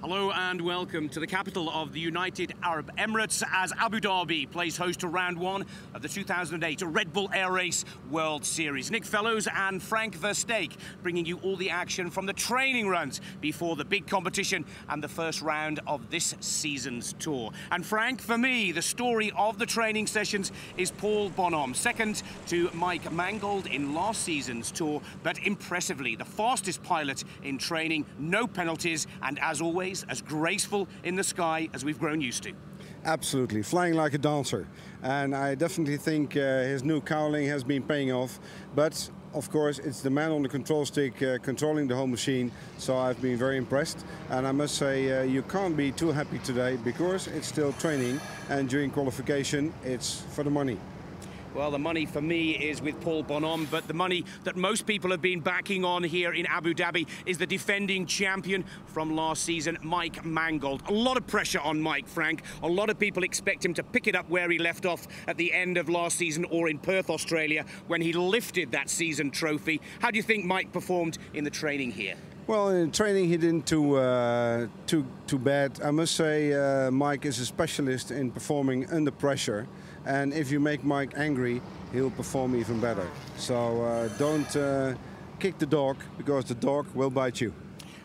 Hello and welcome to the capital of the United Arab Emirates as Abu Dhabi plays host to round one of the 2008 Red Bull Air Race World Series. Nick Fellows and Frank Versteeg bringing you all the action from the training runs before the big competition and the first round of this season's tour. And Frank, for me, the story of the training sessions is Paul Bonhomme, second to Mike Mangold in last season's tour, but impressively the fastest pilot in training, no penalties, and as always, as graceful in the sky as we've grown used to. Absolutely, flying like a dancer. And I definitely think his new cowling has been paying off. But of course, it's the man on the control stick controlling the whole machine. So I've been very impressed. And I must say, you can't be too happy today because it's still training. And during qualification, it's for the money. Well, the money for me is with Paul Bonhomme, but the money that most people have been backing on here in Abu Dhabi is the defending champion from last season, Mike Mangold. A lot of pressure on Mike, Frank. A lot of people expect him to pick it up where he left off at the end of last season or in Perth, Australia, when he lifted that season trophy. How do you think Mike performed in the training here? Well, in training he didn't too bad. I must say Mike is a specialist in performing under pressure. And if you make Mike angry, he'll perform even better. So don't kick the dog, because the dog will bite you.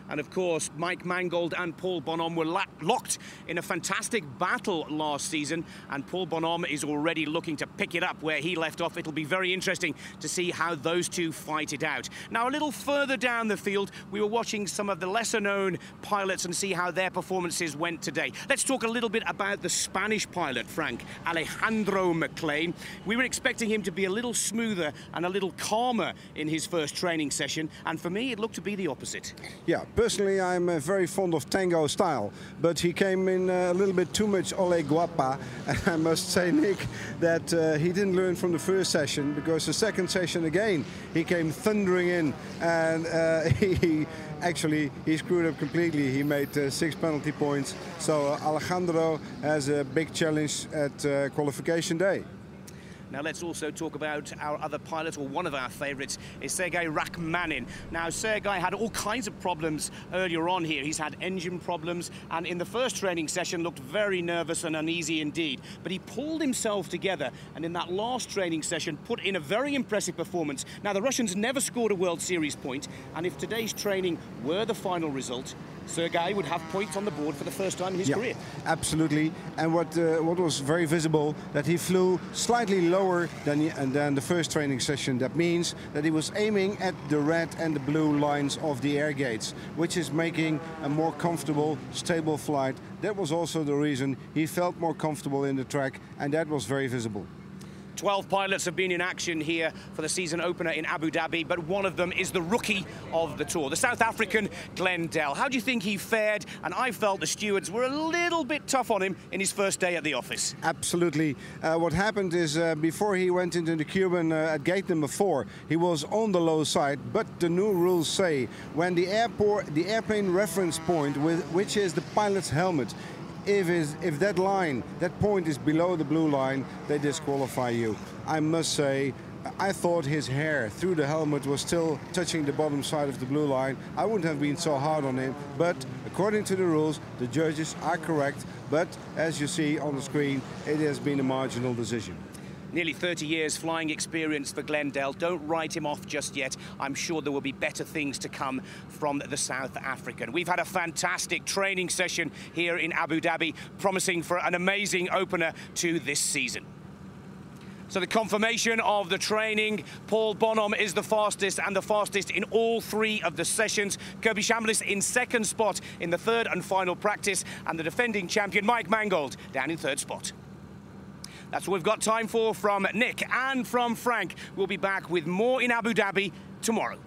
And of course, Mike Mangold and Paul Bonhomme were locked in a fantastic battle last season, and Paul Bonhomme is already looking to pick it up where he left off. It'll be very interesting to see how those two fight it out. Now, a little further down the field, we were watching some of the lesser-known pilots and see how their performances went today. Let's talk a little bit about the Spanish pilot, Frank, Alejandro McLean. We were expecting him to be a little smoother and a little calmer in his first training session, and for me, it looked to be the opposite. Yeah. Personally, I'm very fond of tango style, but he came in a little bit too much ole guapa. And I must say, Nick, that he didn't learn from the first session, because the second session again, he came thundering in, and he screwed up completely. He made 6 penalty points. So Alejandro has a big challenge at qualification day. Now let's also talk about our other pilot, or one of our favourites, is Sergei Rachmanin. Now Sergei had all kinds of problems earlier on here. He's had engine problems, and in the first training session looked very nervous and uneasy indeed. But he pulled himself together, and in that last training session put in a very impressive performance. Now the Russians never scored a World Series point, and if today's training were the final result, Sergei would have points on the board for the first time in his career. Absolutely. And what was very visible, that he flew slightly lower than the first training session. That means that he was aiming at the red and the blue lines of the air gates, which is making a more comfortable, stable flight. That was also the reason he felt more comfortable in the track, and that was very visible. 12 pilots have been in action here for the season opener in Abu Dhabi, but one of them is the rookie of the tour, the South African Glenn Dell. How do you think he fared? And I felt the stewards were a little bit tough on him in his first day at the office. Absolutely. What happened is before he went into the Cuban at gate number 4, he was on the low side, but the new rules say when the airplane reference point, which is the pilot's helmet, if that line, that point is below the blue line, they disqualify you. I must say, I thought his hair through the helmet was still touching the bottom side of the blue line. I wouldn't have been so hard on him, but according to the rules, the judges are correct. But as you see on the screen, it has been a marginal decision. Nearly 30 years flying experience for Glenn Dell. Don't write him off just yet. I'm sure there will be better things to come from the South African. We've had a fantastic training session here in Abu Dhabi, promising for an amazing opener to this season. So the confirmation of the training, Paul Bonhomme is the fastest, and the fastest in all 3 of the sessions. Kirby Chambliss in second spot in the third and final practice, and the defending champion Mike Mangold down in third spot. That's what we've got time for from Nick and from Frank. We'll be back with more in Abu Dhabi tomorrow.